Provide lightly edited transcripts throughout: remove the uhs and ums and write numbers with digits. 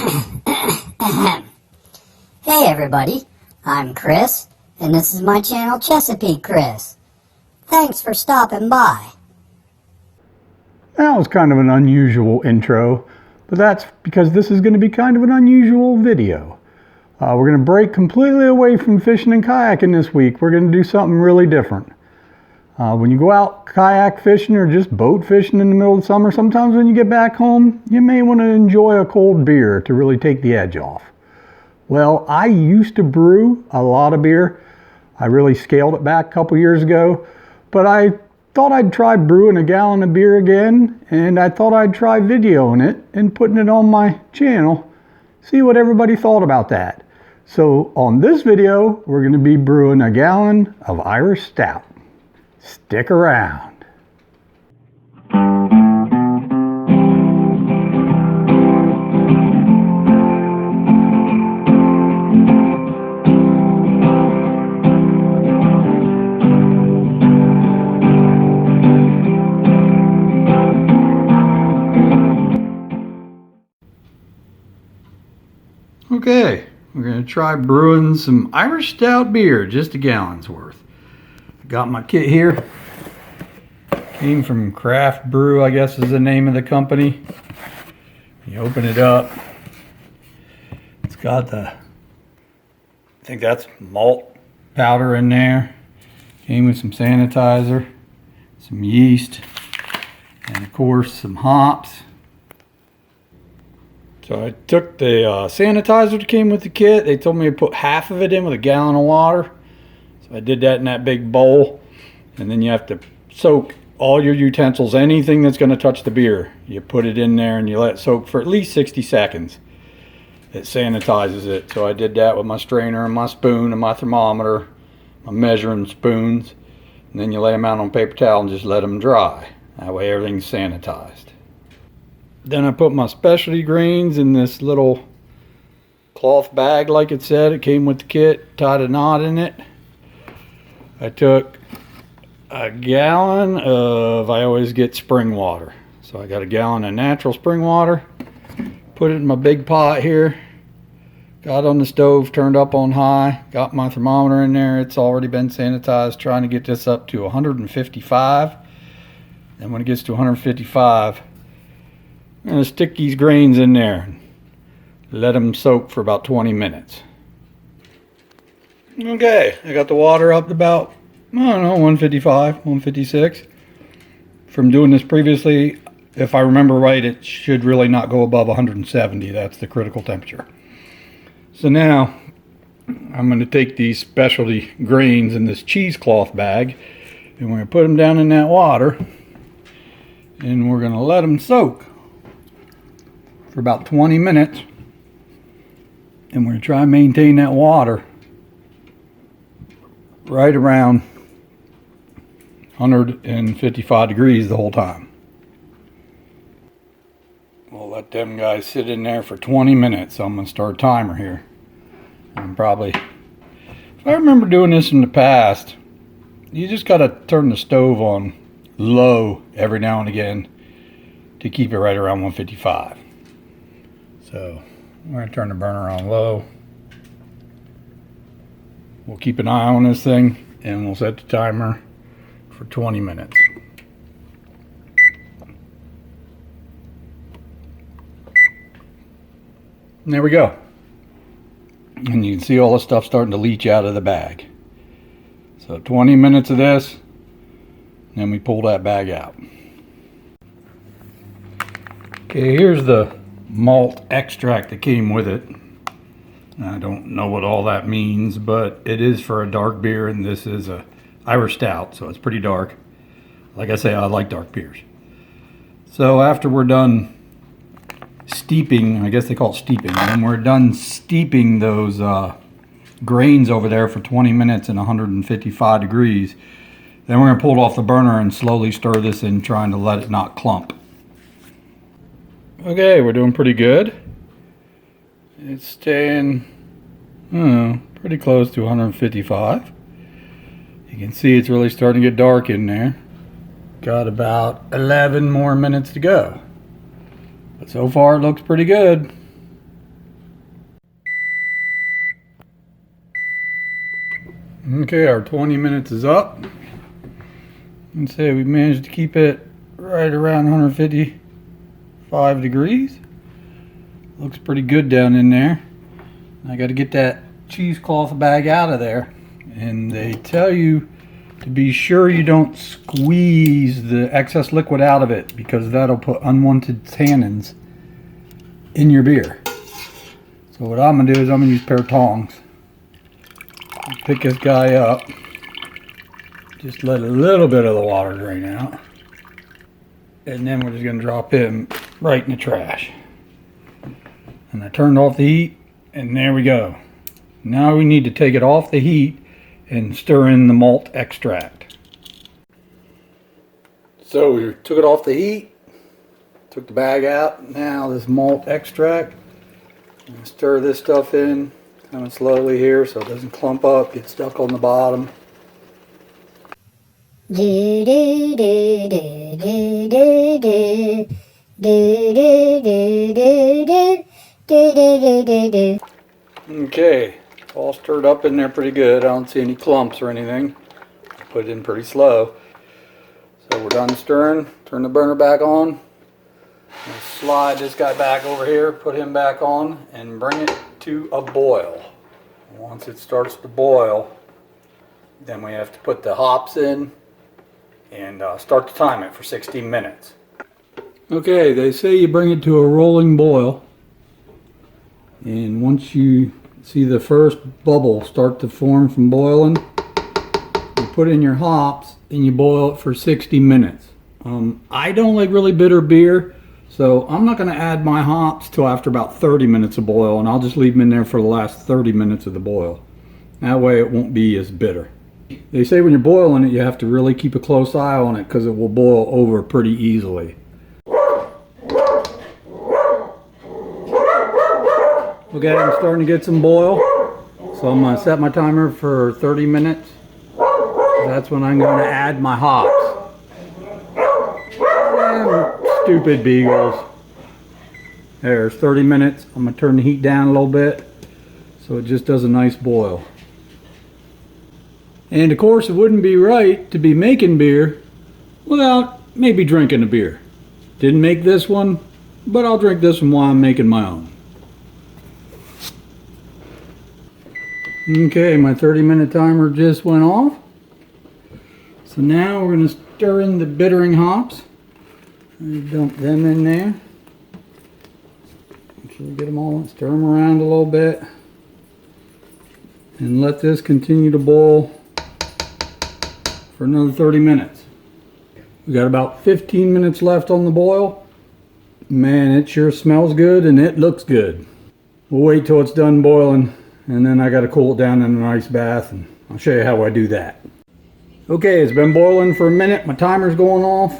Hey everybody, I'm Chris, and this is my channel Chesapeake Chris. Thanks for stopping by. That was kind of an unusual intro, but that's because this is going to be kind of an unusual video. We're going to break completely away from fishing and kayaking this week. We're going to do something really different. When you go out kayak fishing or just boat fishing in the middle of the summer, sometimes when you get back home, you may want to enjoy a cold beer to really take the edge off. Well, I used to brew a lot of beer. I really scaled it back a couple years ago, but I thought I'd try brewing a gallon of beer again, and I thought I'd try videoing it and putting it on my channel, see what everybody thought about that. So on this video, we're going to be brewing a gallon of Irish Stout. Stick around. Okay, we're going to try brewing some Irish Stout beer, just a gallon's worth. Got my kit here. Came from Craft Brew, I guess is the name of the company. You open it up. It's got I think that's malt powder in there. Came with some sanitizer, some yeast, and of course some hops. So I took the sanitizer that came with the kit. They told me to put half of it in with a gallon of water. So I did that in that big bowl. And then you have to soak all your utensils, anything that's going to touch the beer. You put it in there and you let it soak for at least 60 seconds. It sanitizes it. So I did that with my strainer and my spoon and my thermometer, my measuring spoons. And then you lay them out on paper towel and just let them dry. That way everything's sanitized. Then I put my specialty grains in this little cloth bag like it said. It came with the kit, tied a knot in it. I took a gallon of, I always get spring water. So I got a gallon of natural spring water. Put it in my big pot here. Got on the stove, turned up on high. Got my thermometer in there. It's already been sanitized. Trying to get this up to 155. And when it gets to 155, I'm going to stick these grains in there and let them soak for about 20 minutes. Okay, I got the water up to about, I don't know, 155, 156. From doing this previously, if I remember right, it should really not go above 170. That's the critical temperature. So now, I'm going to take these specialty grains in this cheesecloth bag, and we're going to put them down in that water, and we're going to let them soak for about 20 minutes, and we're going to try and maintain that water right around 155 degrees the whole time. We'll let them guys sit in there for 20 minutes. So I'm going to start a timer here. And probably, if I remember doing this in the past, you just got to turn the stove on low every now and again to keep it right around 155. So we're going to turn the burner on low. We'll keep an eye on this thing and we'll set the timer for 20 minutes. And there we go. And you can see all the stuff starting to leach out of the bag. So 20 minutes of this, and then we pull that bag out. Okay, here's the malt extract that came with it. I don't know what all that means, but it is for a dark beer, and this is a Irish Stout, so it's pretty dark. Like I say, I like dark beers. So after we're done steeping, I guess they call it steeping, when we're done steeping those grains over there for 20 minutes in 155 degrees, then we're going to pull it off the burner and slowly stir this in, trying to let it not clump. Okay, we're doing pretty good. It's staying pretty close to 155. You can see it's really starting to get dark in there. Got about 11 more minutes to go. But so far it looks pretty good. Okay, our 20 minutes is up. And say we managed to keep it right around 155 degrees. Looks pretty good down in there. I got to get that cheesecloth bag out of there. And they tell you to be sure you don't squeeze the excess liquid out of it, because that'll put unwanted tannins in your beer. So what I'm gonna do is I'm gonna use a pair of tongs. Pick this guy up. Just let a little bit of the water drain out. And then we're just gonna drop him right in the trash. And I turned off the heat, and there we go. Now we need to take it off the heat and stir in the malt extract. So we took it off the heat, took the bag out. Now this malt extract, I'm gonna stir this stuff in kind of slowly here so it doesn't clump up, get stuck on the bottom. Okay, all stirred up in there pretty good. I don't see any clumps or anything. Put it in pretty slow. So we're done stirring. Turn the burner back on. And slide this guy back over here, put him back on, and bring it to a boil. Once it starts to boil, then we have to put the hops in and start to time it for 16 minutes. Okay, they say you bring it to a rolling boil, and once you see the first bubble start to form from boiling, you put in your hops and you boil it for 60 minutes. I don't like really bitter beer, so I'm not going to add my hops till after about 30 minutes of boil, and I'll just leave them in there for the last 30 minutes of the boil. That way it won't be as bitter. They say when you're boiling it, you have to really keep a close eye on it because it will boil over pretty easily. Okay, I'm starting to get some boil, so I'm going to set my timer for 30 minutes. That's when I'm going to add my hops. Stupid beagles. There's 30 minutes. I'm going to turn the heat down a little bit so it just does a nice boil. And of course it wouldn't be right to be making beer without maybe drinking a beer. Didn't make this one, but I'll drink this one while I'm making my own. Okay, my 30-minute timer just went off. So now we're going to stir in the bittering hops. Dump them in there. Make sure we get them all, stir them around a little bit. And let this continue to boil for another 30 minutes. We got about 15 minutes left on the boil. Man, it sure smells good and it looks good. We'll wait till it's done boiling, and then I got to cool it down in an ice bath, and I'll show you how I do that. Okay, it's been boiling for a minute. My timer's going off,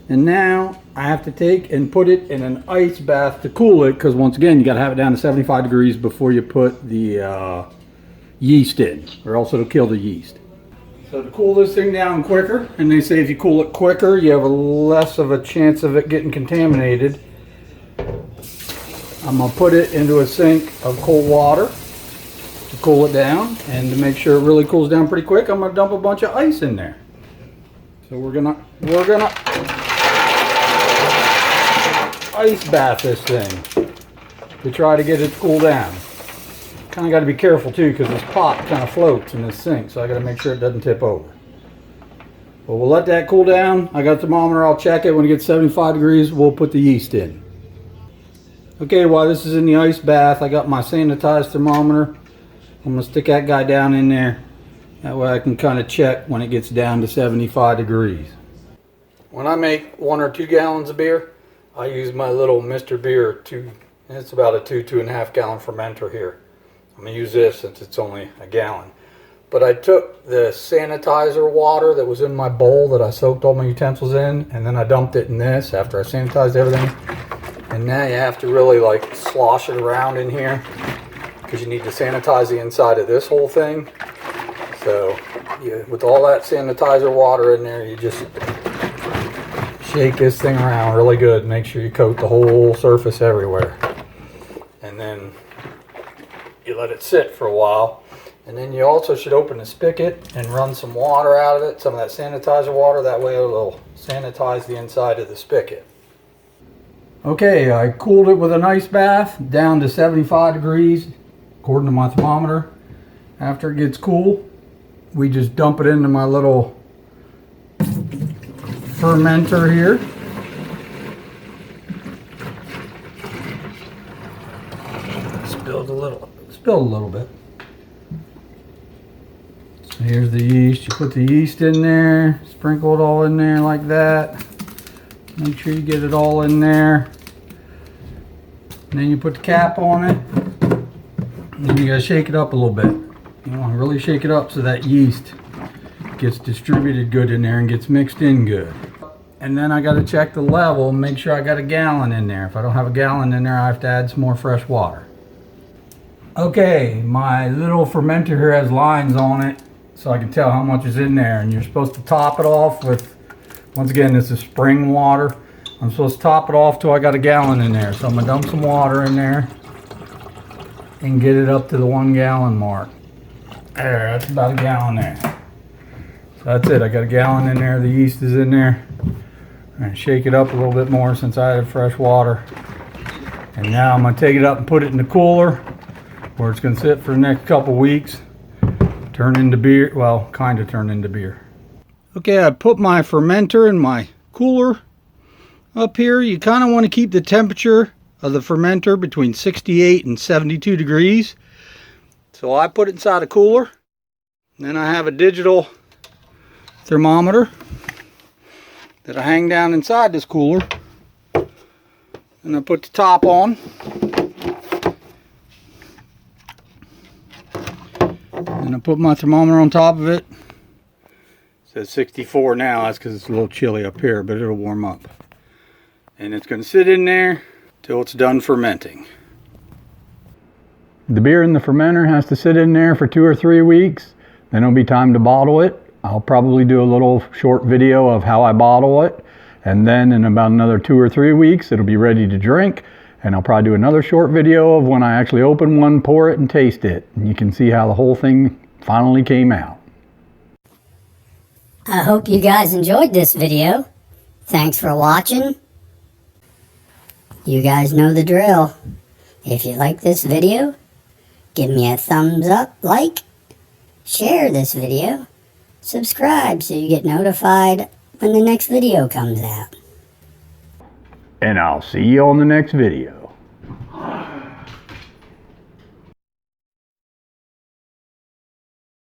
and now I have to take and put it in an ice bath to cool it, because once again you got to have it down to 75 degrees before you put the yeast in, or else it'll kill the yeast. So to cool this thing down quicker, and they say if you cool it quicker you have less of a chance of it getting contaminated, I'm going to put it into a sink of cold water to cool it down, and to make sure it really cools down pretty quick, I'm going to dump a bunch of ice in there. So we're gonna ice bath this thing to try to get it to cool down. Kind of got to be careful too, because this pot kind of floats in this sink, so I got to make sure it doesn't tip over. But we'll let that cool down. I got the thermometer, I'll check it. When it gets 75 degrees, we'll put the yeast in. Okay, while this is in the ice bath, I got my sanitized thermometer. I'm going to stick that guy down in there. That way I can kind of check when it gets down to 75 degrees. When I make 1 or 2 gallons of beer, I use my little Mr. Beer it's about a 2.5 gallon fermenter here. I'm going to use this since it's only a gallon. But I took the sanitizer water that was in my bowl that I soaked all my utensils in, and then I dumped it in this after I sanitized everything. And now you have to really like slosh it around in here, because you need to sanitize the inside of this whole thing. So with all that sanitizer water in there, you just shake this thing around really good. Make sure you coat the whole surface everywhere. And then you let it sit for a while. And then you also should open the spigot and run some water out of it, some of that sanitizer water. That way it'll sanitize the inside of the spigot. Okay, I cooled it with an ice bath down to 75 degrees according to my thermometer. After it gets cool, we just dump it into my little fermenter here. Spilled a little bit. So here's the yeast. You put the yeast in there, sprinkle it all in there like that. Make sure you get it all in there. And then you put the cap on it. And then you gotta shake it up a little bit. You want to really shake it up so that yeast gets distributed good in there and gets mixed in good. And then I gotta check the level and make sure I got a gallon in there. If I don't have a gallon in there, I have to add some more fresh water. Okay, my little fermenter here has lines on it so I can tell how much is in there. And you're supposed to top it off with, once again, this is spring water. I'm supposed to top it off till I got a gallon in there. So I'm gonna dump some water in there and get it up to the 1 gallon mark. There, that's about a gallon there. So that's it, I got a gallon in there, the yeast is in there. I'm gonna shake it up a little bit more since I had fresh water. And now I'm gonna take it up and put it in the cooler where it's gonna sit for the next couple weeks. Turn into beer, well, kind of turn into beer. Okay, I put my fermenter in my cooler up here. You kind of want to keep the temperature of the fermenter between 68 and 72 degrees. So I put it inside a cooler. Then I have a digital thermometer that I hang down inside this cooler. And I put the top on. And I put my thermometer on top of it. It says 64 now. That's because it's a little chilly up here, but it'll warm up. And it's going to sit in there till it's done fermenting. The beer in the fermenter has to sit in there for 2 or 3 weeks. Then it'll be time to bottle it. I'll probably do a little short video of how I bottle it. And then in about another 2 or 3 weeks, it'll be ready to drink. And I'll probably do another short video of when I actually open one, pour it, and taste it. And you can see how the whole thing finally came out. I hope you guys enjoyed this video. Thanks for watching. You guys know the drill. If you like this video, give me a thumbs up, like, share this video, subscribe so you get notified when the next video comes out. And I'll see you on the next video.